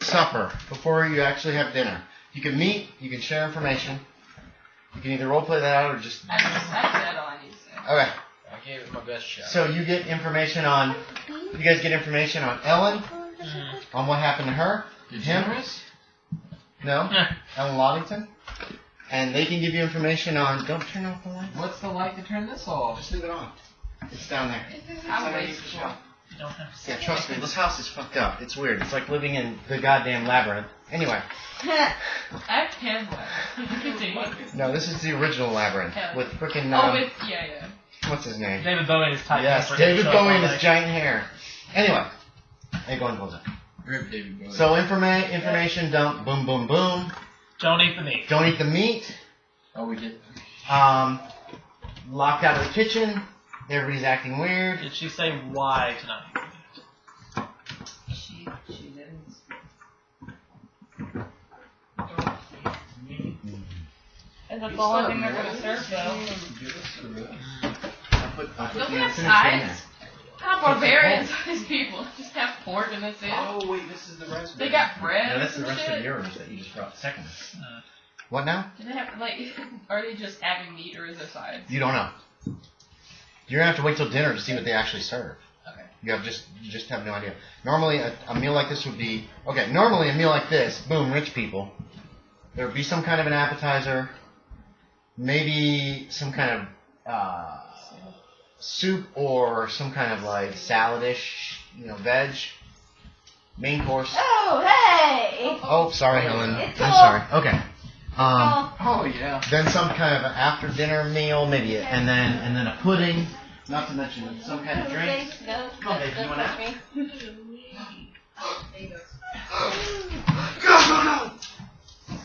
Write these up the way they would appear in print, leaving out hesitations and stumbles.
supper, before you actually have dinner. You can meet, you can share information. You can either roleplay that out or just... I said all I need to say. Okay. I gave it my best shot. So you get information on... You guys get information on Ellen, on what happened to her. Jaimes? No. Ellen Loddington. And they can give you information on... Don't turn off the light. What's the light to turn this off? Just leave it on. It's down there. I'm wasteful. Yeah, trust me, this house is fucked up. It's weird. It's like living in the goddamn labyrinth. Anyway. I have 10 left. No, this is the original labyrinth. With frickin' yeah. What's his name? David Bowie and his tight Yes, David Bowie and his giant hair. Anyway. Hey, go and close it. Rip David Bowie. So information dump, boom, boom, boom. Don't eat the meat. Don't eat the meat. Oh, we did. Locked out of the kitchen. Everybody's acting weird. Did she say why tonight? She didn't. And that's all I think they're going to serve, though. I put Don't the we have unfinished in there. sides? How barbarians are these people? Just have pork and that's it. Oh, wait, this is the rest. They got bread. No, that's the and rest shit. of yours that you just brought second. What now? Do they have, like, are they just having meat or is there sides? You don't know. You're gonna have to wait till dinner to see what they actually serve. Okay. You just have no idea. Normally a meal like this would be Normally a meal like this, boom, rich people. There would be some kind of an appetizer, maybe some kind of soup or some kind of like salad-ish, veg. Main course. Oh, hey! Oh, sorry, Helen. It's I'm cool. sorry. Okay. Oh, yeah. Then some kind of an after-dinner meal, maybe, and then a pudding. Not to mention some kind of drink. No, Come on, baby, you want that? me. Go!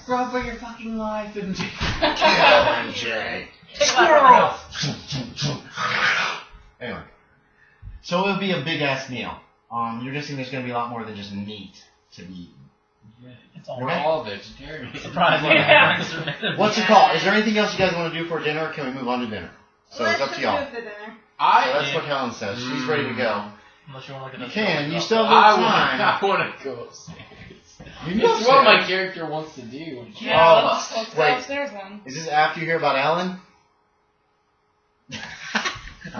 Run for your fucking life and Kill Jay. Squirrel! Anyway. So it'll be a big-ass meal. You're guessing there's going to be a lot more than just meat to be eaten. It's all We're right. all vegetarians. Surprisingly. Yeah. What's it called? Is there anything else you guys want to do for dinner, or can we move on to dinner? So it's up to y'all. So that's what Helen says. She's ready to go. Unless you want to look You at can. You still have time. I want to go upstairs. You can go It's what my upstairs. character wants to do. Yeah, Oh, let's go wait. upstairs then. Is this after you hear about Ellen?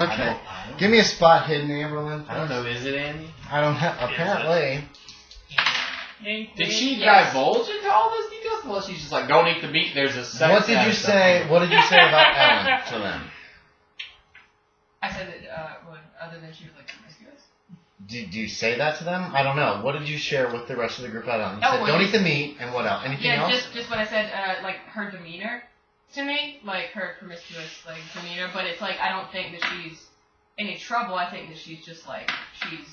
Okay. Give me a spot hidden, Ambralyn. I don't know, is it Andy? I don't have. Apparently. Did she divulge into all those details? Well, she's just like, don't eat the meat, there's a sex What did you say? What did you say about Ellen to them? I said that, other than she was like promiscuous. Did you say that to them? I don't know. What did you share with the rest of the group about Ellen? You Oh, said well, don't you- eat the meat, and what else? Anything Yeah, else? just what I said, like her demeanor to me, like her promiscuous like demeanor. But it's like I don't think that she's any trouble. I think that she's just like she's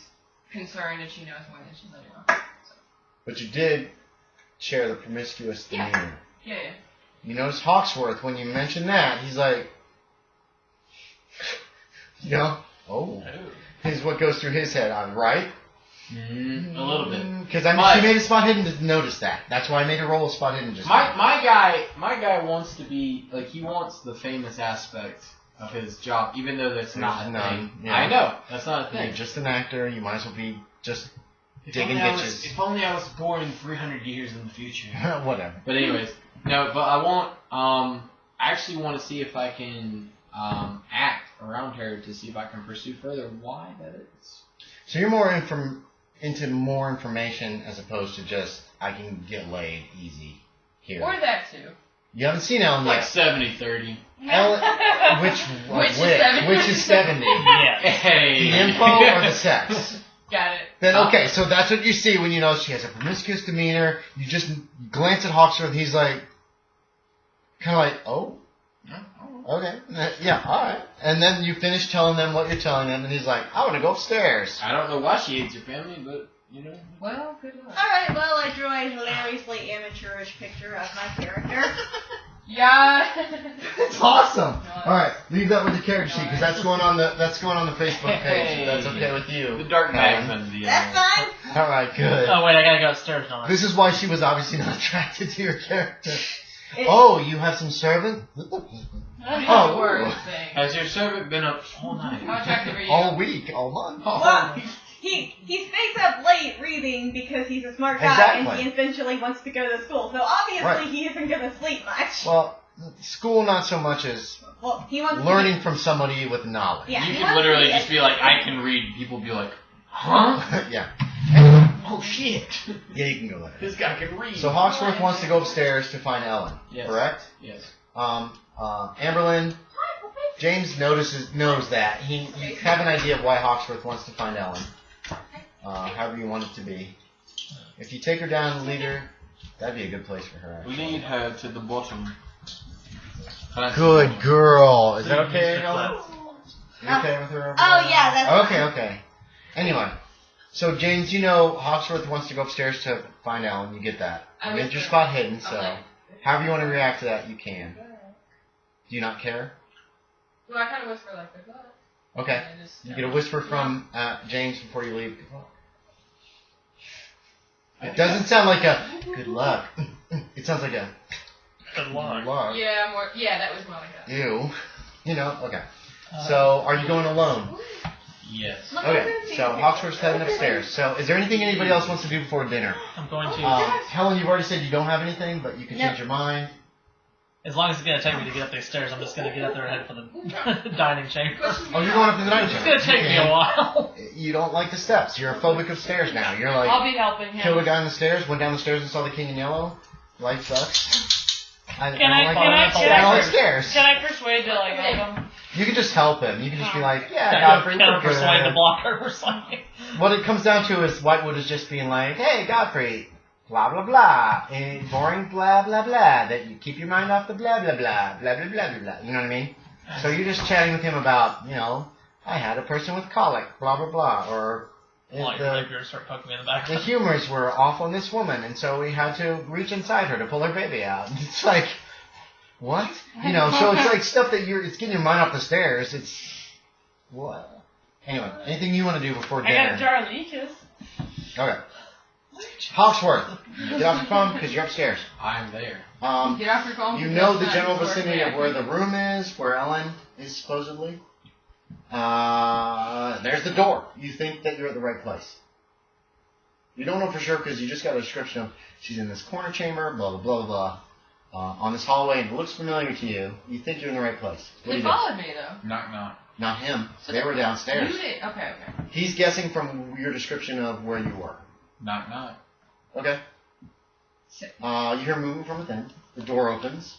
concerned and she knows more than she's letting on. So. But you did share the promiscuous Yeah. demeanor. Yeah. You notice Hawksworth, when you mention that, he's like, oh. Here's what goes through his head, right? Mm-hmm. A little bit. Because she made a spot hidden to notice that. That's why I made her roll a spot hidden just now. My guy wants to be, like, he wants the famous aspect of his job, even though that's not a none, thing. yeah. I know, that's not a You're thing. just an actor. You might as well be just If digging only ditches. if only I was born 300 years in the future. Whatever. But anyways, no, but I actually want to see if I can act around her to see if I can pursue further why that is. So you're more into more information as opposed to just, I can get laid easy here. Or that too. You haven't seen Ellen Like yet. 70-30. Ellen, which Which is 70? Which is 70? Yeah. Hey. The info or the sex? Got it. Then okay, so that's what you see when you know she has a promiscuous demeanor. You just glance at Hawksworth, he's like, kind of like, oh, okay, yeah, all right. And then you finish telling them what you're telling them, and he's like, I want to go upstairs. I don't know why she hates your family, but, Well, good luck. Alright, well, I drew a hilariously amateurish picture of my character. Yeah. It's awesome. All right, leave that with the character sheet because that's going on the Facebook page. Hey. If that's okay with you. The dark Helen. mag's under the That's fine. All right, good. Oh, wait, I gotta go upstairs now. This is why she was obviously not attracted to your character. It- Oh, you have some servant? Oh, word thing. Has your servant been up all night? How attractive are you? All week, all month. Oh, he stays up late reading because he's a smart guy Exactly. and he eventually wants to go to school. So obviously Right. he isn't going to sleep much. Well, school not so much as Well, he wants learning from somebody with knowledge. Yeah, You he could wants to literally be just be like, I can read. People be like, Huh? Yeah. oh shit. Yeah, you can go there. This guy can read. So Hawksworth wants to go upstairs to find Ellen. Yes. Correct? Yes. Ambralyn, James knows that. You have an idea of why Hawksworth wants to find Ellen. However you want it to be. If you take her down and lead her, that'd be a good place for her. Actually. Lead her to the bottom. Good girl. Is that okay, Ellen? You okay with her? Oh, yeah, that's Okay. Anyway, so James, you know Hawksworth wants to go upstairs to find Ellen. You get that. I You get your whisper. spot hidden, so Okay. however you want to react to that, you can. Do you not care? Well, I kind of whisper like, good luck. Okay. And I just, You get a whisper from James before you leave. It doesn't sound like a good luck. It sounds like a Good luck. luck. Yeah, that was more like that. Ew. You know, okay. So, are you going alone? Yes. Okay, so Hawksworth's heading upstairs. So, is there anything anybody else wants to do before dinner? I'm going to, Helen, you've already said you don't have anything, but you can change your mind. as long as it's going to take me to get up these stairs, I'm just going to get up there and head for the dining chamber. Oh, you're going up to the dining It's chamber. going to take me a while. You don't like the steps. You're a phobic of stairs now. You're like, I'll be helping him. killed a guy on the stairs, went down the stairs and saw the king in yellow. Life sucks. I don't like stairs. Can I persuade to like help him? You can just help him. You can just be like, yeah, Kind Godfrey, of we're persuade the good. blocker or something. What it comes down to is Whitewood is just being like, hey, Godfrey, blah, blah, blah, and boring blah, blah, blah, that you keep your mind off the blah, blah, blah, blah, blah, blah, blah, blah. You know what I mean? So you're just chatting with him about, I had a person with colic, blah, blah, blah, or Like, you're going to start poking me in the back. the humors were off on this woman, and so we had to reach inside her to pull her baby out. It's like, what? So it's like stuff that it's getting your mind off the stairs. It's, what? Anyway, anything you want to do before I dinner? got a jar of leeches. Okay. Hawksworth, get off your phone because you're upstairs. I'm there. Get off your phone. You know the general vicinity of where the room is, where Ellen is supposedly. There's the door. You think that you're at the right place. You don't know for sure because you just got a description of she's in this corner chamber, blah, blah, blah, blah, on this hallway, and it looks familiar to you. You think you're in the right place. What do They you do? followed me though. Knock knock. Not him. So They were downstairs. You did. Okay. He's guessing from your description of where you were. Knock knock. Okay. Sick. You hear movement from within. The door opens.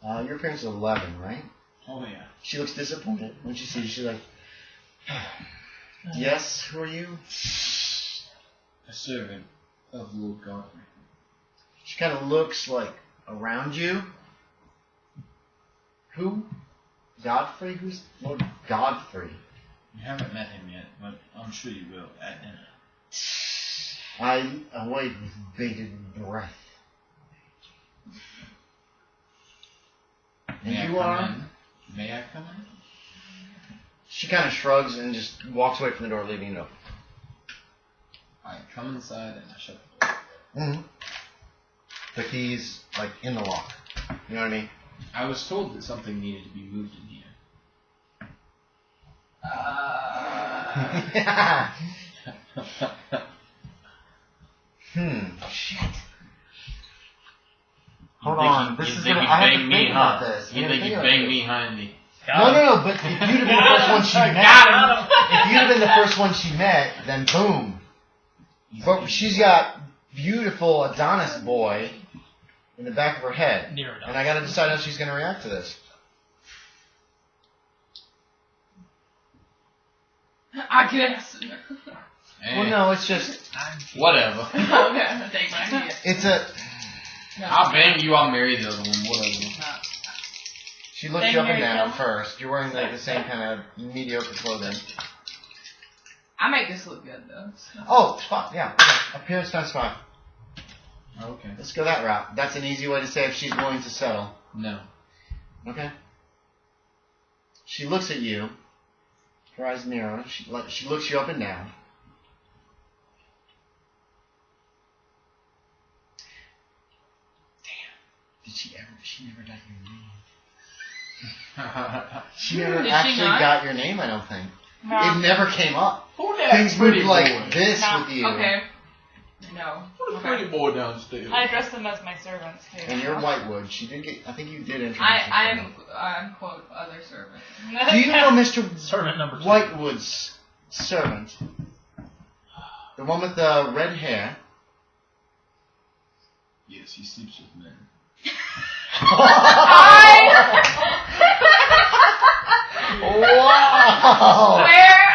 Your appearance is 11, right? Oh yeah. She looks disappointed when she sees you. She's like, yes, who are you? A servant of Lord Godfrey. She kind of looks like around you. Who? Godfrey? Who's Lord Godfrey? You haven't met him yet, but I'm sure you will at dinner. I await with bated breath. And May I you come are? in? May I come in? She kind of shrugs and just walks away from the door, leaving it open. I come inside and I shut the door. Mm-hmm. The key's like in the lock. You know what I mean? I was told that something needed to be moved in here. Shit. Hold You think on. you This is think gonna. you I have bang to me, think huh? about this. You think you bang me, Hindy? No. But if you'd have been the first one she met, if you'd have been the first one she met, then boom. But she's got beautiful Adonis boy in the back of her head, Near enough. and I got to decide how she's gonna react to this. I guess. Well, no, it's just Whatever. Okay. Take my idea. it's a. No. I'll bang you, I'll marry the other one, whatever. She looks you up and down first. You're wearing like the same kind of mediocre clothing. I make this look good though. Oh, fuck yeah. Okay. Appearance times 5. Okay. Let's go that route. That's an easy way to say if she's willing to settle. No. Okay. She looks at you. Her eyes narrow. She looks you up and down. Damn. She never got your name. She never Did she actually not? got your name, I don't think. It never came up. Who that Things pretty moved like boy? this No. with you. Okay. No. Who the Okay. pretty boy downstairs? I address them as my servants too. And you're Whitewood. She did get. I think you did introduce. I'm quote other servant. Do you know Mr. Servant number 2. Whitewood's servant? The one with the red hair. Yes, he sleeps with men. Wow! Where?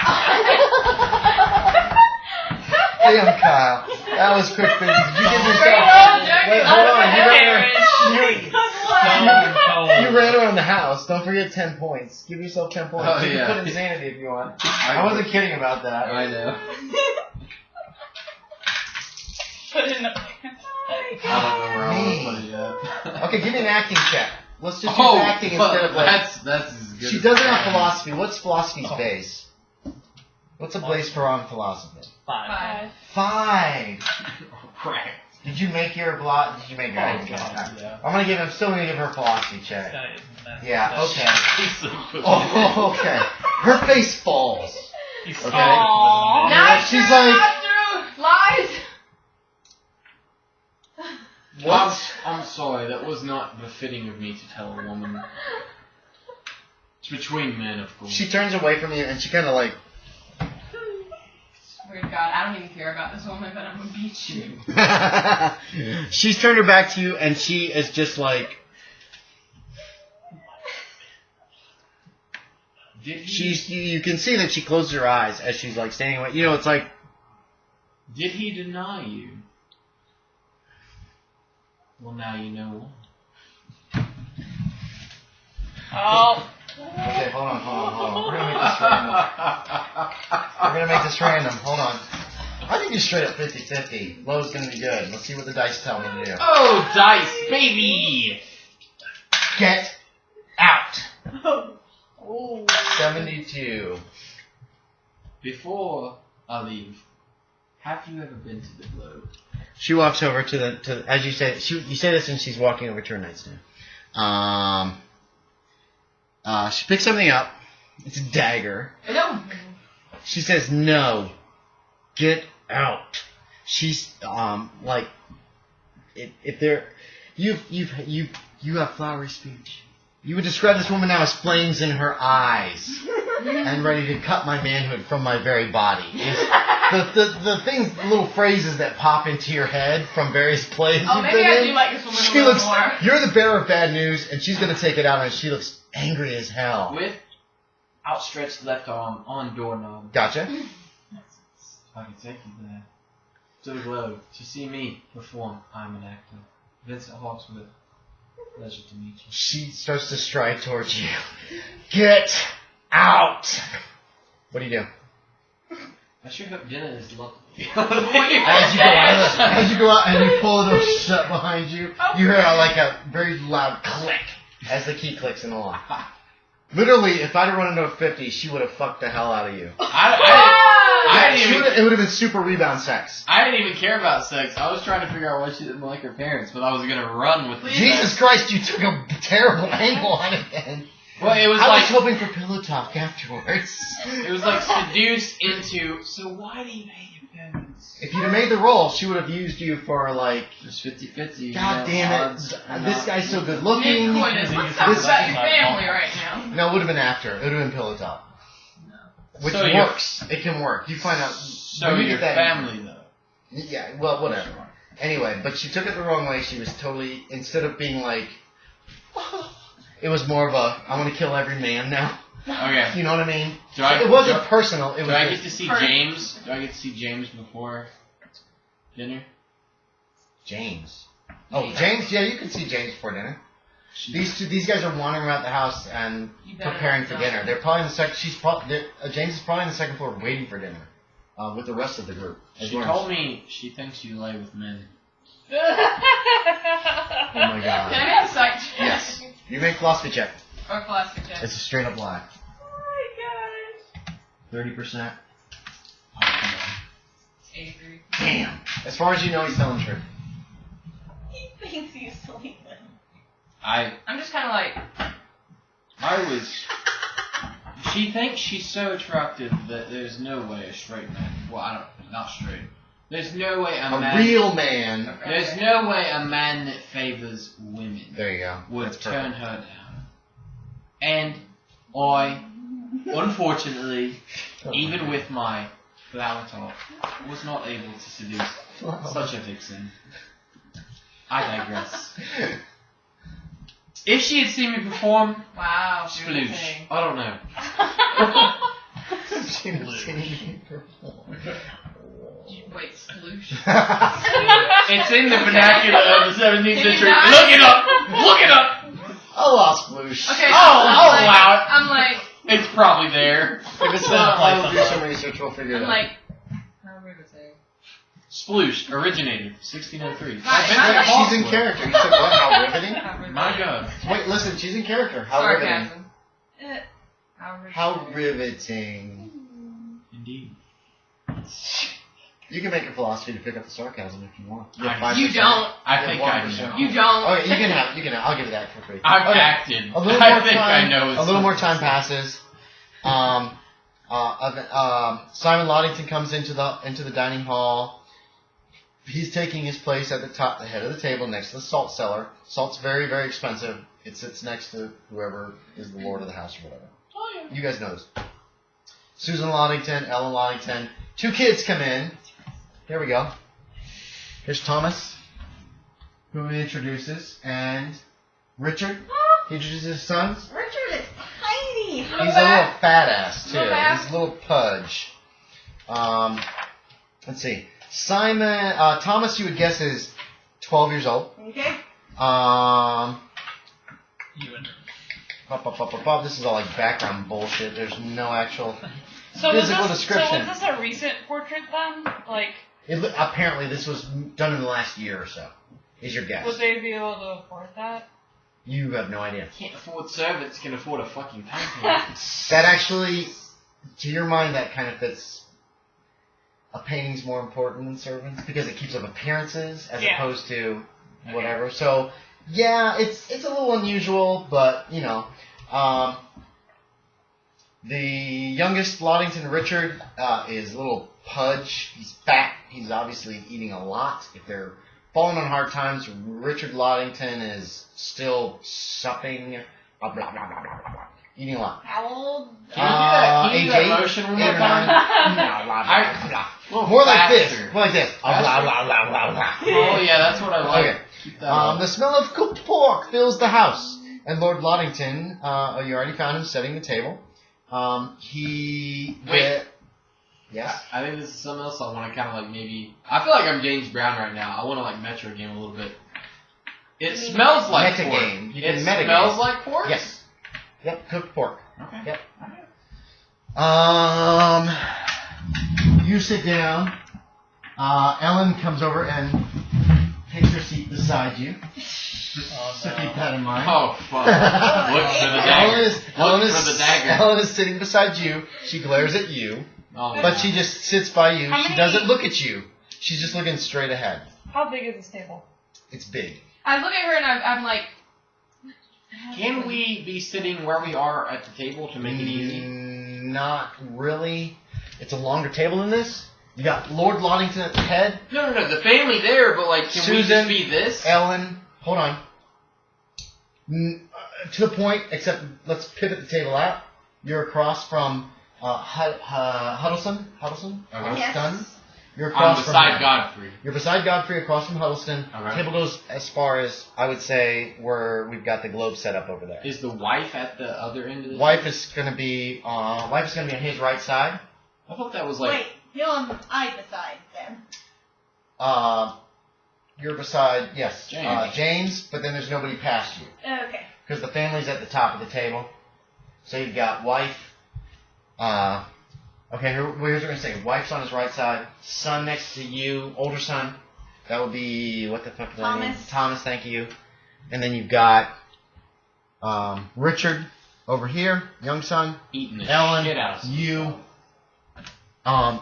Damn, Kyle. That was quick thinking. Did you give yourself... Jack. Wait, hold on. You Oh, ran around the house. Don't forget 10 points. Give yourself 10 points. Oh, You yeah. can put insanity if you want. I wasn't kidding about that. I know. Put it in a I don't know where I want to put it yet. Okay, give me an acting check. Let's just use acting instead of like... That's as good. She as does it on I am. philosophy. What's philosophy's base? What's a base for on philosophy? 5. 5. Crap. Did you make your Did you make your acting check? Yeah. I'm still gonna give her a philosophy check. Yeah, okay. Oh, Oh, okay. Her face falls. He's Okay. Aww. Not She's true, like- not true. Lies. I'm sorry, that was not befitting of me to tell a woman. It's between men, of course. She turns away from you and she kind of like. Swear to God, I don't even care about this woman, but I'm gonna beat you. She's turned her back to you and she is just like. Did he, You can see that she closes her eyes as she's like standing away. You know, it's like. did he deny you? Well, now you know. Oh. Okay, hold on. We're gonna make this random. Hold on. I think you're straight up 50-50. Low's gonna be good. Let's see what the dice tell me to do. Oh, dice, baby! Get out. Oh. 72. Before I leave, have you ever been to the Globe? She walks over to as you say, you say this and she's walking over to her nightstand. She picks something up. It's a dagger. No. She says, "No, get out." She's like, if there, you have flowery speech. You would describe this woman now as flames in her eyes and ready to cut my manhood from my very body. The things, the little phrases that pop into your head from various plays Oh, you've maybe been I in. do like this woman a She little looks. more. You're the bearer of bad news, and she's gonna take it out, and she looks angry as hell. With outstretched left arm on doorknob. Gotcha. If I can take you there. To the Globe, to see me perform. I'm an actor. Vincent Hawksworth. Pleasure to meet you. She starts to stride towards you. Get out! What do you do? I sure hope Jenna is lovely. As you go out and you pull the door shut behind you, you hear like a very loud click as the key clicks in the lock. Literally, if I'd have run into a 50, she would have fucked the hell out of you. I didn't even, It would have been super rebound sex. I didn't even care about sex. I was trying to figure out why she didn't like her parents, but I was gonna run with the Jesus sex. Christ, you took a terrible angle on it then. Well, it was I like was hoping for pillow talk afterwards. it was like seduced into. So why do you hate your parents? If you'd have made the roll, she would have used you for like, Just 50-50. God damn it, this guy's so good looking. Let's talk about your family right now. No, it would have been after. It would have been pillow talk. Which So works. It can work. You find out. So when you your get that- family though. Yeah, well, whatever. Anyway, but she took it the wrong way. She was totally, instead of being like, it was more of a, I want to kill every man now. Okay. You know what I mean? Do I- It wasn't do- personal. It was Do I get just to see Perfect. James? Do I get to see James before dinner? James. Oh, James? Yeah, you can see James before dinner. These guys are wandering around the house and You better preparing for not. dinner. They're probably in the second. James is probably on the second floor waiting for dinner with the rest of the group. As She well. told me she thinks you lay with men. Oh my Can god. I make a sight check? Yes. You make philosophy check. Or plastic check. It's a straight up lie. Oh my god. 30%. 83. Damn. As far as you know, he's telling the truth. He thinks he's sleeping. I I'm just kind of like, was. She She thinks she's so attractive that there's no way a straight man. Well, not straight. There's no way a man. real man. There's no way a man that favors women There you go. would That's turn perfect. her down. And I, unfortunately, even with my flower top, was not able to seduce such a vixen. I digress. If she had seen me perform, Wow. sploosh. beautiful. I don't know. She was singing perform. Wait, sploosh? It's in the vernacular of the 17th century. Look it up! Look it up! I lost Bloosh. Okay. I'll allow it. I'm like, It's probably there. If it's not, I'll do some research. We'll figure it I'm out. like, how are we gonna say? Sploosh originated 1603. She's in character. You said what? How riveting? My God. Wait, listen. She's in character. How riveting? Sarcasm. How riveting. Indeed. You can make a philosophy to pick up the sarcasm if you want. You have I- 5%. You don't. I think I 1%. know. You don't. Okay, you can have. I'll give you that for free. I've Okay. acted. A little I more think time. I know. A little more time passes. Simon Loddington comes into the dining hall. He's taking his place at the head of the table next to the salt cellar. Salt's very, very expensive. It sits next to whoever is the lord of the house or whatever. Oh, yeah. You guys know this. Susan Loddington, Ellen Loddington. 2 kids come in. Here we go. Here's Thomas, who he introduces, and Richard. He introduces his sons. Richard is tiny. He's a little fat ass too. Little fat. He's a little pudge. Let's see. Thomas, you would guess is 12 years old. Okay. You and This is all like background bullshit. There's no actual. So was Physical this, description. So was this a recent portrait then? Like, Apparently, this was done in the last year or so. Is your guess? would they be able to afford that? You have no idea. Can't afford servants, can afford a fucking painting. That actually, to your mind, that kind of fits. A painting's more important than servants because it keeps up appearances as Yeah. opposed to whatever. So, yeah, it's a little unusual, but you know, the youngest Loddington, Richard, is a little pudge. He's fat. He's obviously eating a lot. If they're falling on hard times, Richard Loddington is still supping. Blah, blah, blah, blah, blah, blah. Eating a lot. How old? Can you do that age 8, motion one 8 more or time? 9. Blah, blah, blah, blah. More like this. More like this. Blah, blah, blah, blah, blah, blah. Oh yeah, that's what I like. Okay. Keep that up. The smell of cooked pork fills the house. And Lord Loddington, you already found him setting the table. Wait. Yes? I think this is something else I want to kind of like maybe. I feel like I'm James Brown right now. I want to like metro game a little bit. It smells like pork. Metagame. You can It metagame. smells like pork? Yes. Yep, cooked pork. Okay. Yep. You sit down. Ellen comes over and takes her seat beside you. So keep that in mind. Oh, fuck. Look for the dagger. Look for the dagger. Ellen is sitting beside you. She glares at you, Oh, but no. she just sits by you. How She many- doesn't look at you. She's just looking straight ahead. How big is this table? It's big. I look at her and I'm like, Can we be sitting where we are at the table to make it easy? Not really. It's a longer table than this. You got Lord Loddington at the head. No, the family there, but like, can we Susan, just be this? Ellen, hold on. To the point, except let's pivot the table out. You're across from Huddleston. Huddleston? Yes. Huddleston? You're I'm across beside from Godfrey. You're beside Godfrey, across from Huddleston. Okay. Table goes as far as, I would say, where we've got the globe set up over there. Is the wife at the other end of the Wife is going to be on his right side. I thought that was like... Wait, you're on either side then. You're beside, yes, James. James, but then there's nobody past you. Okay. Because the family's at the top of the table. So you've got wife. Okay, here's what we're going to say. Wife's on his right side. Son next to you. Older son. That would be, what the fuck is that name? Thomas. Thomas, thank you. And then you've got Richard over here. Young son. eating the Ellen, shit out of you.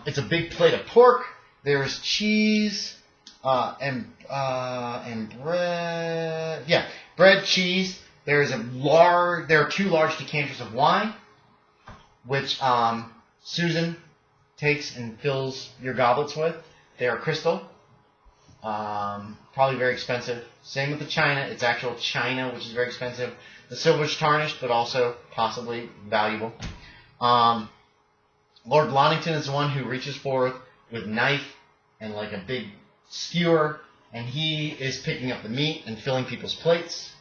It's a big plate of pork. There's cheese and bread. Yeah, bread, cheese. There are 2 large decanters of wine. which Susan takes and fills your goblets with. They are crystal. Probably very expensive. Same with the china. It's actual china, which is very expensive. The silver's tarnished, but also possibly valuable. Lord Blonnington is the one who reaches forward with knife and like a big skewer, and he is picking up the meat and filling people's plates.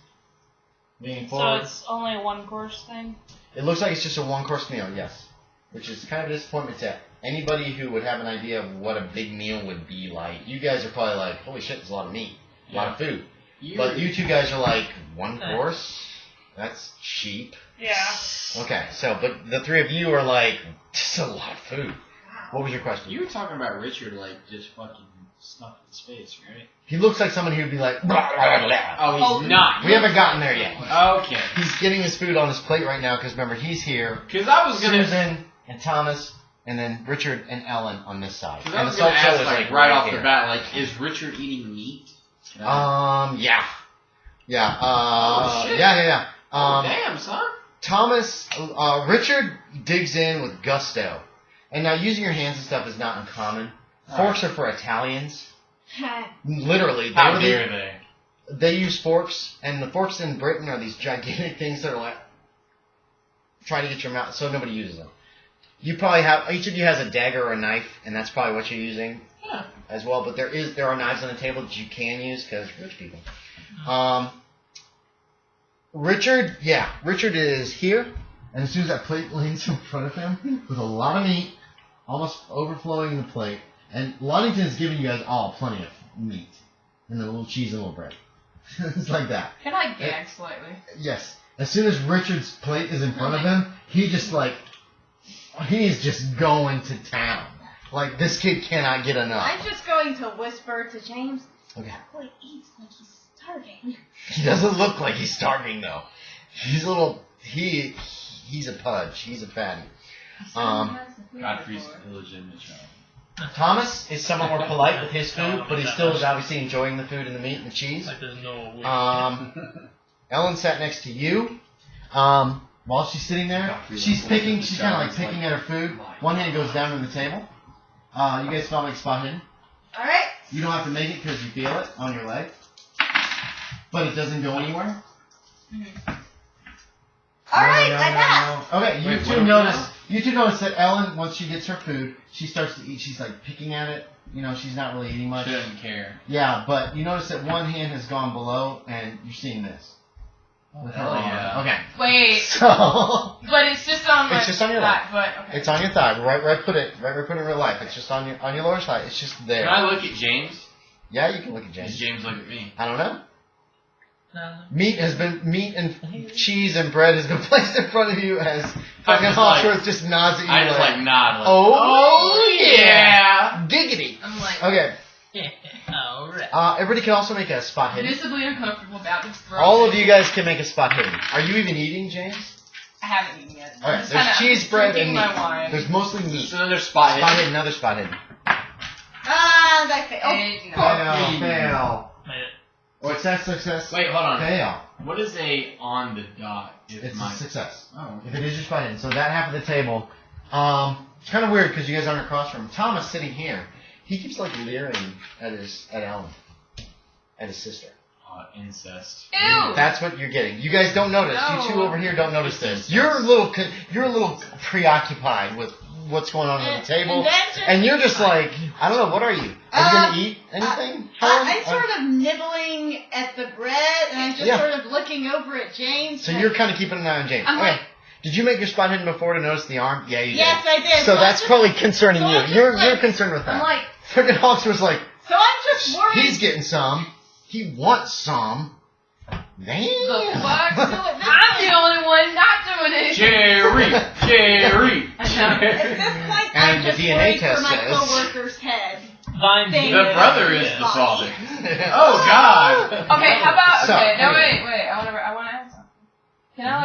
Leaning So forward. it's only a one course thing? It looks like it's just a one-course meal, yes. Which is kind of a disappointment to anybody who would have an idea of what a big meal would be like. You guys are probably like, holy shit, there's a lot of meat, a lot of food. But you two guys are like, one course? That's cheap. Yeah. Okay, so, but the three of you are like, this is a lot of food. What was your question? You were talking about Richard, like, just fucking stuffed in space, right? He looks like someone who would be like, blah, blah, blah. Oh, he's not. We haven't gotten there yet. Okay. He's getting his food on his plate right now, because remember, he's here. Because I was going to... Susan and Thomas, and then Richard and Ellen on this side. Because I And was the going to salt ask, show is like, right off here. the bat, like, is Richard eating meat? Yeah. Yeah. Oh, shit. Yeah. Damn, son. Thomas, Richard digs in with gusto. And now using your hands and stuff is not uncommon. Forks are for Italians. Literally. How dare they? They use forks, and the forks in Britain are these gigantic things that are like, try to get your mouth, so nobody uses them. You probably have, each of you has a dagger or a knife, and that's probably what you're using as well, but there are knives on the table that you can use, because rich people. Richard is here, and as soon as that plate lands in front of him, with a lot of meat, almost overflowing the plate, and Ludington's giving you guys all plenty of meat, and a little cheese and a little bread. It's like that. Can I gag slightly? Yes. As soon as Richard's plate is in front of him, he's just going to town. Like, this kid cannot get enough. I'm just going to whisper to James, Okay. that boy eats like he's starving. He doesn't look like he's starving, though. He's a little... He's a pudge. He's a fatty. Godfrey's illegitimate child. Thomas is somewhat more polite with his food, but he still is obviously enjoying the food and the meat and the cheese. Like there's no way. Ellen sat next to you. While she's sitting there, she's kind of like picking at her food. One hand goes down to the table. You guys felt like spot hidden. Alright. You don't have to make it because you feel it on your leg. But it doesn't go anywhere. Alright, I passed. Okay, you two notice that Ellen, once she gets her food, she starts to eat. She's like picking at it. You know, she's not really eating much. She doesn't care. Yeah, but you notice that one hand has gone below, and you're seeing this. Oh, hell yeah. Okay. Wait, So but it's just on my It's just on your thigh, but okay. it's on your thigh, right where I put it in real life. It's just on your lower side. It's just there. Can I look at James? Yeah, you can look at Does James. James look at me? I don't know. No. Meat and cheese and bread has been placed in front of you as fucking just Hawksworth like- just nods at you. I just like nod. Like, oh yeah. giggity. I'm like Okay. Alright. Everybody can also make a spot hidden. visibly uncomfortable about to throw All it. of you guys can make a spot hidden. Are you even eating, James? I haven't eaten yet. All right. I'm just There's kinda cheese, bread, and drinking my meat. wine. There's mostly meat. So another spot Spot hidden. hidden. Another spot hidden. I failed. Fail. Fail. Made it. Success. Wait, hold on. Fail. What is a on the dot? If It's my... a success. Oh, If it is your spot hidden. So that half of the table. It's kind of weird because you guys aren't across from him. Thomas sitting here. He keeps like leering at Ellen, at his sister. Incest. Ew! That's what you're getting. You guys don't notice. No. You two over here don't notice this. Incest. You're a little preoccupied with what's going on the table, And that's just- and you're just like, I don't know. What are you? Are you gonna eat anything? Helen? I'm sort of nibbling at the bread, and I'm just Yeah. sort of looking over at James. So you're kind of keeping an eye on James. I'm Okay. like- Did you make your spot hidden before to notice the arm? Yeah, you Yes, did. I did. So I'm that's just- probably concerning so you. I'm just You're like- concerned with that. I'm like, Friggin' Hawks was like, so I'm just worried. he's getting some. He wants some. The Damn. fuck? I'm the only one not doing it. Jerry. At this point, And I'm the just DNA worried test for my says- coworker's head. Vine Thing. The brother is Yeah. the father. Oh God. Okay, how about So, okay? No, anyway. wait. I want to add something. Can I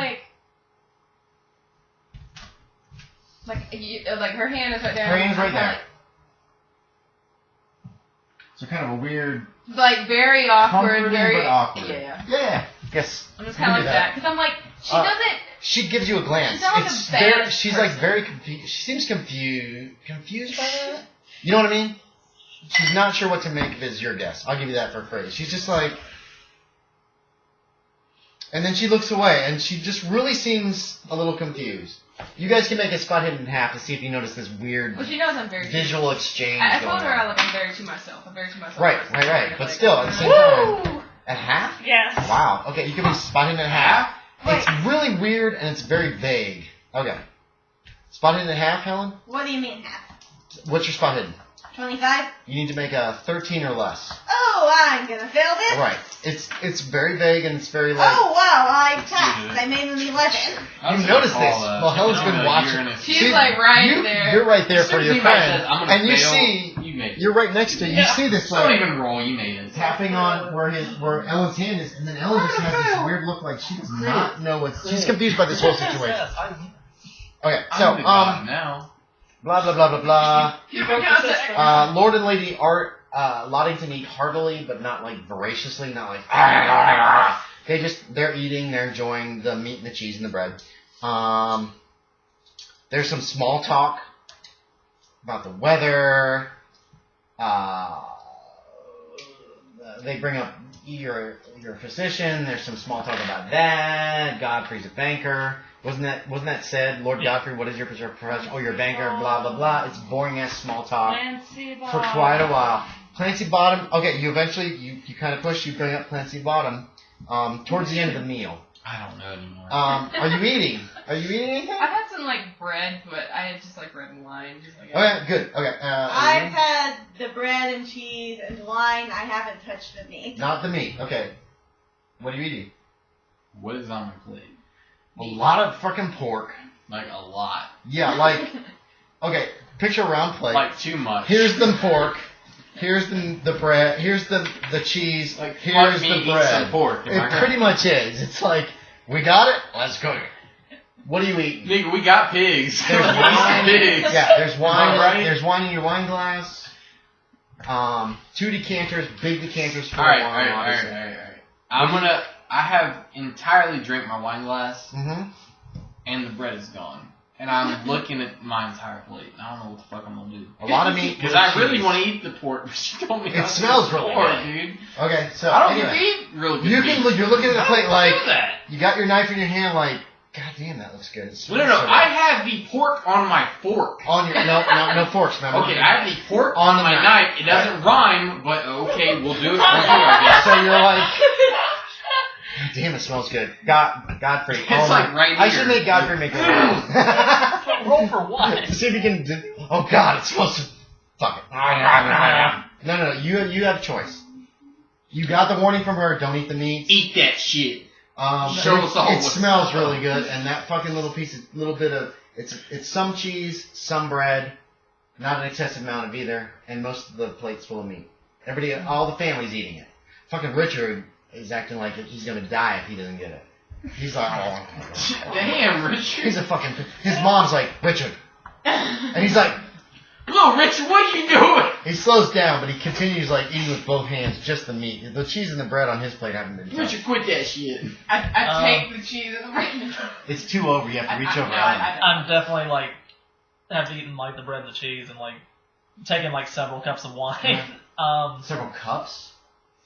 like her hand is right there. Her hand's right I'm there. kinda, So kind of a weird, Like very awkward, comforting very but awkward. Yeah. Yeah. Yes. I'm just You kind can of do like that because I'm like she Uh, doesn't. she gives you a glance. She's not like It's a bad very, she's like person. very confused. She seems confused by that. You know what I mean? She's not sure what to make of it, is your guess. I'll give you that for free. She's just like, and then she looks away, and she just really seems a little confused. You guys can make a spot hidden in half to see if you notice this weird Well, she knows I'm very visual exchange I going told her on. I'm very to myself. I'm very to myself. Right. But like, still, at the same time, at half? Yes. Wow. Okay, you can be spot hidden at half. Wait. It's really weird and it's very vague. Okay. Spot hidden at half, Helen? What do you mean half? What's your spot hidden? 25? You need to make a 13 or less. Oh, I'm gonna fail this? Right. It's very vague and it's very like. Oh, wow, I passed. I made an 11. You noticed this. Well, Helen's been watching. She's like right there. You're right there for your friend. I'm gonna And you fail. see, You made it. you're right next to you. You see this Don't like even roll. You made it. tapping on where Ellen's hand is, and then Ellen just has this weird look like she does not know what. She's confused by this whole situation. Yes, Okay, so I'm the god now. blah blah blah blah blah. You forgot the Lord and Lady Art Loddington eat heartily, but not like voraciously, not like they're eating, they're enjoying the meat and the cheese and the bread. There's some small talk about the weather. They bring up your physician. There's some small talk about that. Godfrey's a banker. Wasn't that said? Lord Godfrey, what is your profession? Oh, you're a banker, blah, blah, blah. It's boring ass small talk Nancy for quite a while. Clancy Bottom, okay, you eventually, you kind of push, you bring up Clancy Bottom towards the end of the meal. I don't know anymore. Are you eating? Are you eating anything? I've had some like bread, but I had just like bread and wine. Just like Okay, good. Okay. I've had the bread and cheese and wine. I haven't touched the meat. Not the meat. Okay. What are you eating? What is on my plate? A lot of fucking pork. Like a lot. Yeah, like, okay, picture a round plate. Like too much. Here's the pork. Here's the bread. Here's the cheese. Like Here's me the eat bread. some pork. It pretty much is. It's like, we got it. Let's cook it. What are you eating? Nigga, we got pigs. There's wine. Pigs. Yeah, there's wine. Right? There's wine in your wine glass. 2 decanters, big decanters for Alright, wine. alright. I have entirely drank my wine glass, Mm-hmm. and the bread is gone. And I'm looking at my entire plate. I don't know what the fuck I'm gonna do. A lot of meat. Because I really want to eat the pork, but she told me It not to smells eat the really pork, good. dude. Okay, so I don't anyway, eat really good you meat. can look. You're looking at the plate like do that. you got your knife in your hand, like, God damn, that looks good. It No, smells no, so good. I have the pork on my fork. On your no forks, man. Okay, I have the pork On on the my knife. knife. It doesn't rhyme, but okay, we'll do it. I guess. So you're like, God damn, it smells good. Godfrey. It's oh like my- right I here. should make Godfrey make a roll. Roll for what? To see if he can do. Oh God, it smells. Fuck it. No. You have a choice. You got the warning from her. Don't eat the meat. Eat that shit. Show us all It what's smells going on. really good, and that fucking little bit of it's some cheese, some bread, not an excessive amount of either, and most of the plate's full of meat. Everybody, all the family's eating it. Fucking Richard is acting like he's gonna die if he doesn't get it. He's like, oh. Damn, Richard. He's a fucking. His mom's like, Richard, and he's like, Look, Richard, what are you doing? he slows down, but he continues like eating with both hands, just the meat. The cheese and the bread on his plate haven't been touched. Richard, quit that shit. I take the cheese and the bread. It's too over. You have to reach over. I'm definitely like have eaten like the bread and the cheese and like taken like several cups of wine. Several cups,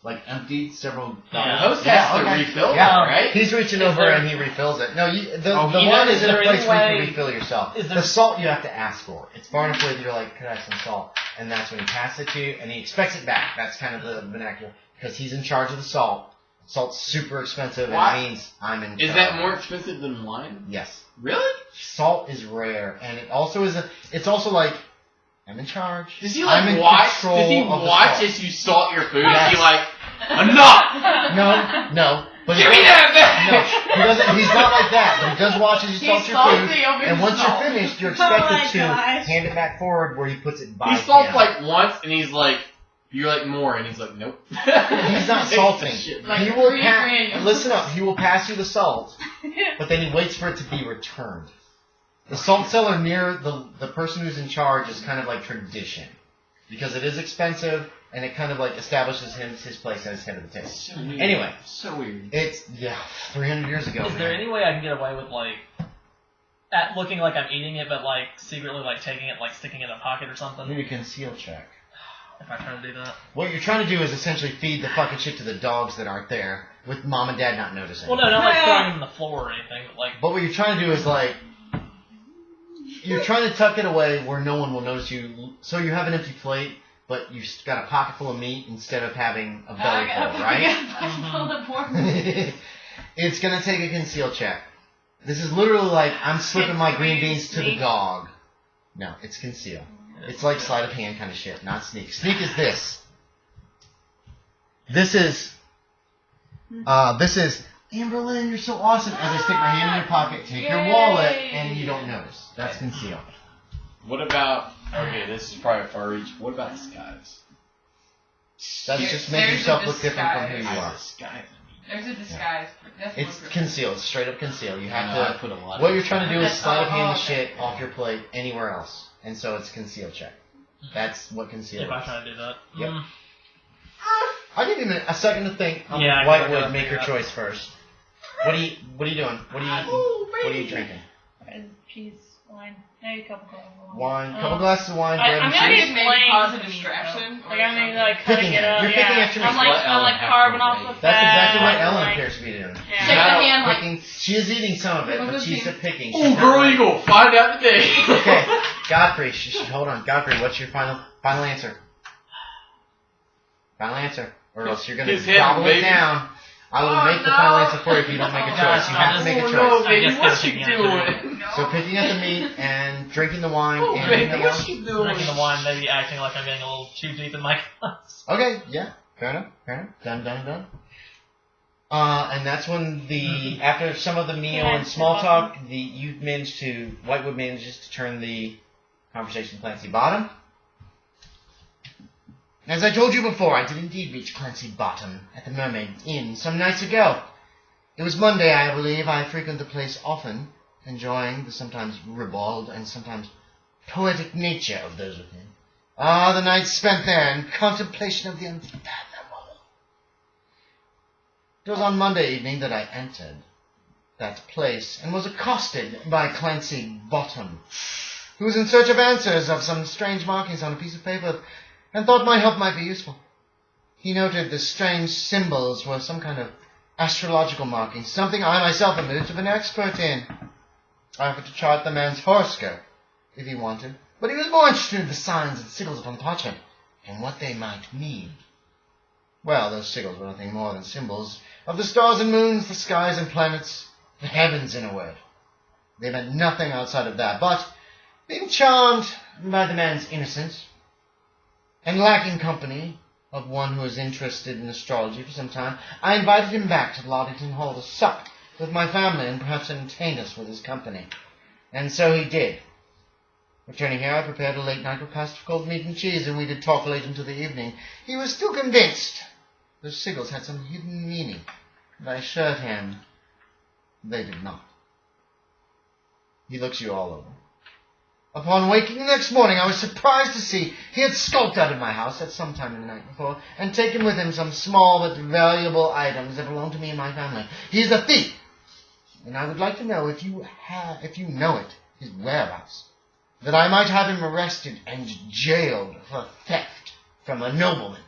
like emptied. Several. Yeah. The host has to refill Yeah, that, right? He's reaching Is over there- and he refills it. No, the he wine does. is in a Is there place any where you way- can refill yourself. is there- The salt you have to ask for. It's far enough away that you're like, could I have some salt? And that's when he passes it to you, and he expects it back. That's kind of the vernacular. Because he's in charge of the salt. Salt's super expensive, and Why? it means I'm in charge. Is that more expensive than wine? Yes. Really? Salt is rare, and it also is it's also like, I'm in charge. Does he I'm like in watch? control Does he of the watch salt. as you salt your food? Yes. Is he like, enough? No. But Give me that back! No, he doesn't. He's not like that. But he does watch as you salt He's your food, salty over and once salt. you're finished, you're Oh expected my to gosh. hand it back forward where he puts it by He salts him. like once, and he's like, you're like more, and he's like, nope. He's not salting. Shit. Like he will 3 granules. listen up. He will pass you the salt, but then he waits for it to be returned. The salt cellar near the person who's in charge is kind of like tradition, because it is expensive, and it kind of like establishes his place as head of the table. So weird. Anyway. So weird. It's, 300 years ago. Is there any way I can get away with, like, at looking like I'm eating it, but, like, secretly, like, taking it, like, sticking it in a pocket or something? Maybe a conceal check. If I try to do that. What you're trying to do is essentially feed the fucking shit to the dogs that aren't there, with mom and dad not noticing. Well, no, not like throwing it on the floor or anything, but, like... But what you're trying to do is, like, you're trying to tuck it away where no one will notice you, so you have an empty plate, but you've got a pocket full of meat instead of having a belly full, right? It's going to take a conceal check. This is literally like, I'm slipping my green beans to the dog. No, it's conceal. It's like sleight of hand kind of shit, not sneak. Sneak is this. This is, Ambralyn, you're so awesome. As I stick my hand in your pocket, take your wallet, and you don't notice. That's conceal. What about... Okay, this is probably far reach. What about disguise? That's just make yourself look different from who you are. Disguise. There's a disguise. That's It's conceal. It's straight up conceal. You have I to. put a lot What of you're trying to do is That's sleight of hand all the of shit it. off your plate anywhere else, and so it's conceal check. That's what conceal If I is. try to do that. Yep. I'll give you a second to think. Yeah, I Whitewood, gotta make your figure it choice first. What are you doing? What are you drinking? And cheese, wine, maybe a couple glasses of Wine. Couple glasses of wine. I- Bread I'm and gonna cheese. get maybe plain cause a to me, distraction. though. Like I'm gonna like cutting Picking it it. up. You're Yeah. picking extra I'm meat. like I'm like carving off the fat. That's exactly what and, Ellen like, appears to be doing. Stick Yeah. the hand like Picking, she is eating some of it, but she's picking. She's Oh, not girl, like- you gonna find out today. Okay, Godfrey. Hold on, Godfrey. What's your final answer? Final answer, or else you're gonna His head, gobble it baby. down. I will make the final answer for you if you don't make a choice. You have to make a Oh, choice. no, I baby, guess what's they're she picking out doing? So picking at the meat and drinking the wine Oh, and baby, anything what's else. she doing? Drinking the wine, maybe acting like I'm getting a little too deep in my glass. Okay, yeah, fair enough. Done. And that's when after some of the meal and small talk, Whitewood manages to turn the conversation to Clancy Bottom. As I told you before, I did indeed reach Clancy Bottom at the Mermaid Inn some nights ago. It was Monday, I believe. I frequent the place often, enjoying the sometimes ribald and sometimes poetic nature of those within. The nights spent there in contemplation of the unfathomable. It was on Monday evening that I entered that place and was accosted by Clancy Bottom, who was in search of answers of some strange markings on a piece of paper and thought my help might be useful. He noted the strange symbols were some kind of astrological markings, something I myself am little of an expert in. I offered to chart the man's horoscope, if he wanted, but he was more interested in the signs and sigils upon the parchment, and what they might mean. Well, those sigils were nothing more than symbols of the stars and moons, the skies and planets, the heavens, in a word. They meant nothing outside of that, but, being charmed by the man's innocence, and lacking company of one who was interested in astrology for some time, I invited him back to Loddington Hall to sup with my family and perhaps entertain us with his company. And so he did. Returning here, I prepared a late night repast of cold meat and cheese, and we did talk late into the evening. He was still convinced the sigils had some hidden meaning, and I assured him they did not. He looks you all over. Upon waking the next morning, I was surprised to see he had skulked out of my house at some time in the night before, and taken with him some small but valuable items that belonged to me and my family. He is a thief, and I would like to know if you know it, his whereabouts, that I might have him arrested and jailed for theft from a nobleman.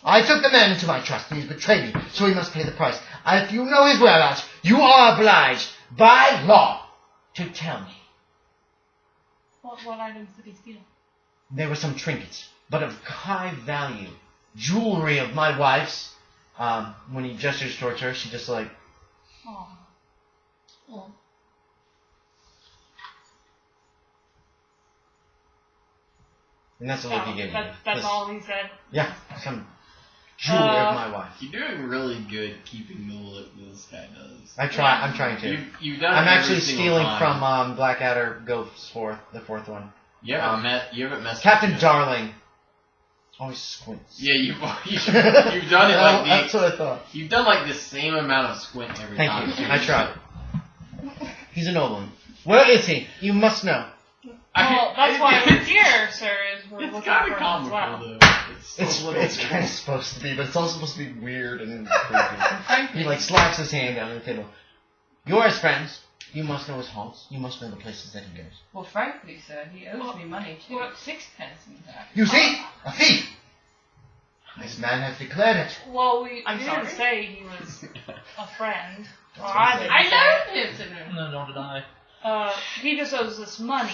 I took the man into my trust, and he's betrayed me, so he must pay the price. If you know his whereabouts, you are obliged, by law, to tell me. What items did he steal? There were some trinkets, but of high value. Jewelry of my wife's. When he gestures towards her, she just like... Oh. Oh. And that's the look he gave me. That's all he said. Yeah, some jewelry of my wife. You're doing really good keeping the look this guy does. I'm trying to. You've done I'm it actually every single stealing time. from Blackadder Ghosts the fourth one. You haven't messed Captain with it. Darling always squints. Yeah, you've done it like That's what I thought. you've done like the same amount of squint every time. Thank you. I tried. He's a nobleman. Where is he? You must know. Well, that's why we're here, sir, is we're It's looking kind for of him as comical well. though. It's kind of supposed to be, but it's also supposed to be weird and creepy. He like slaps his hand down on the table. You're his friends. You must know his haunts. You must know the places that he goes. Well, frankly, sir, he owes me money too. 6pence in fact. You see? A thief! This man has declared it. Well, we I'm didn't sorry? say he was a friend. Well, what I he didn't say. I know him. No, nor did I. He just owes us money.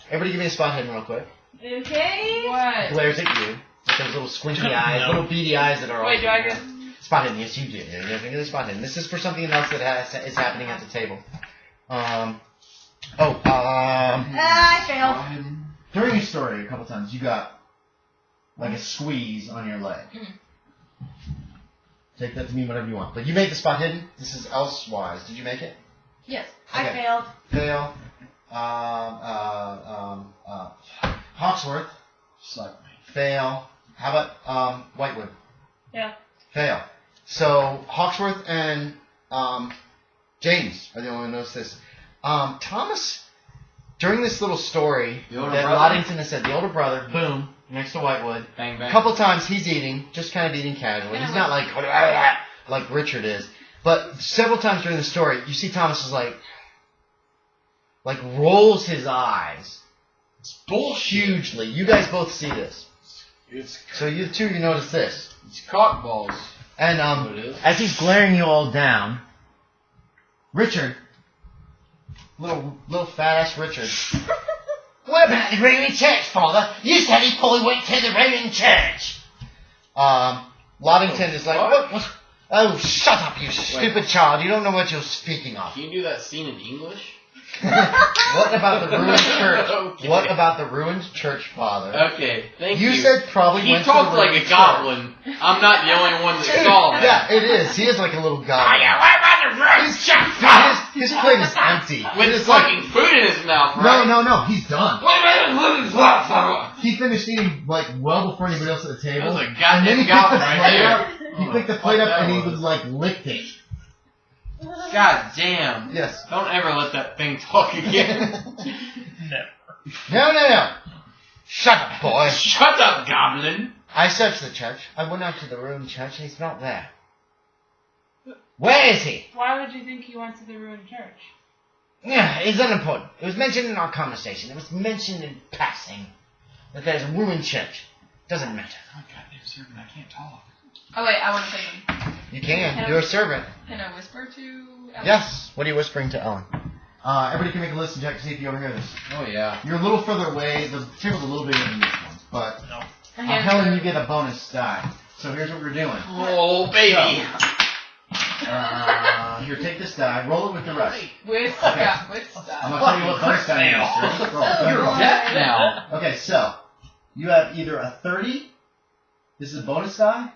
Everybody give me a spot hidden real quick. Okay. What? Glares at you. With those little squinty eyes, No. little beady eyes that are Wait, do I get... Spot hidden, yes you do. You definitely get a spot hidden. This is for something else that is happening at the table. I failed. During your story, a couple times, you got like a squeeze on your leg. Take that to mean whatever you want. But you made the spot hidden. This is elsewise. Did you make it? Yes. I Okay. failed. Fail. Hawksworth. Fail. How about Whitewood? Yeah. Fail. So Hawksworth and Jaimes are the only one who knows this. Thomas, during this little story The older that brother? Loddington has said, the older brother, boom, next to Whitewood. Bang, bang. A couple times he's eating, just kind of eating casually. He's not like Richard is. But several times during the story, you see Thomas is like rolls his eyes. It's bullshit. Hugely. You guys both see this. It's So you notice this. cock balls. And What it is? as he's glaring you all down, Richard, little fat ass Richard. What about the Roman Church, Father? You said he probably went to the Roman Church. Loddington is like, what? Oh, shut up, you stupid child! You don't know what you're speaking of. Can you do that scene in English? What about the ruined church? Okay. What about the ruined church, Father? Okay, thank you. You said probably he went talked to the like ruined a goblin. I'm not the only one that saw that. Yeah, it is. He is like a little goblin. His plate is empty. With It's fucking food in his mouth, right? No, he's done. He finished eating like well before anybody else at the table. That was a And then he goddamn picked the goblin plate right up. there. He picked the Fuck plate up that and he was. was like licked it. God damn. Yes. Don't ever let that thing talk again. No. Shut up, boy. Shut up, goblin. I searched the church. I went out to the ruined church and he's not there. Where is he? Why would you think he went to the ruined church? Yeah, it's unimportant. It was mentioned in our conversation. It was mentioned in passing that there's a ruined church. Doesn't matter. Oh, goddamn servant, I can't talk. Oh wait, I want to say something. You can. You're a servant. Can I whisper to Ellen? Yes. What are you whispering to Ellen? Everybody can make a listen check to see if you overhear this. Oh, yeah. You're a little further away. The table's a little bigger than this one. But, Helen, you get a bonus die. So here's what we're doing. Oh, baby. Here, take this die. Roll it with the rest. With Okay. yeah, with I'm stuff. going to tell you what bonus die it is. Just roll. You're dead now. Okay, so you have either a 30. This is a bonus die.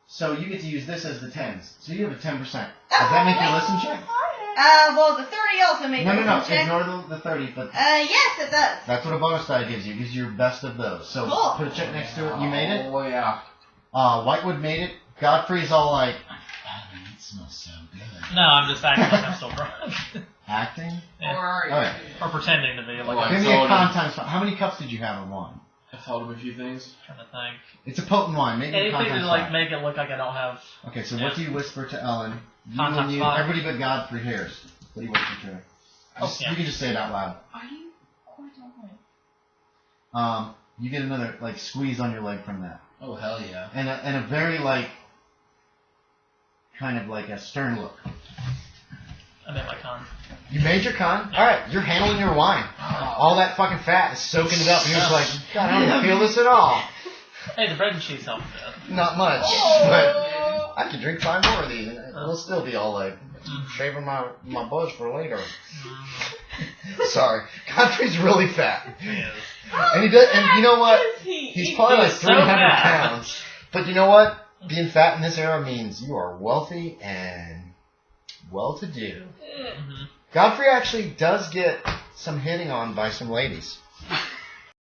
So you get to use this as the 10s. So you have a 10%. Does that make your listen check? Well, the 30 also makes No. a check. Ignore the 30, but Yes, it does. that's what a bonus die gives you. It gives you your best of those. So Cool. put a check next to it. You made it. Oh, yeah. Whitewood made it. Godfrey's all like, it smells so good. No, I'm just acting like I'm still drunk. Acting? Yeah. Or are you? Alright. Or pretending to be. Like, Oh, I'm Give me a told con him. times 5. How many cups did you have in one? I thought of a few things. trying to think. It's a potent wine. Make me a con Anything times to like 5. make it look like I don't have. Okay, so Yeah. what do you whisper to Ellen? You Con and times you, 5. everybody but Godfrey hears. What do you whisper to her? Yeah. You can just say it out loud. Are you quite alright? You get another like squeeze on your leg from that, Oh, hell yeah. and a very like kind of like a stern look. I made my con. You made your con. All right, you're handling your wine. All that fucking fat is soaking it up, and you're just like, God, I don't feel this at all. Hey, the bread and cheese helped a bit. Not much, but I could drink 5 more of these, and it'll still be all like shaving my buzz for later. Sorry, Godfrey's really fat, He is. and he does. And you know what? He's probably like He's so 300 fat. pounds. But you know what? Being fat in this era means you are wealthy and well-to-do. Mm-hmm. Godfrey actually does get some hitting on by some ladies.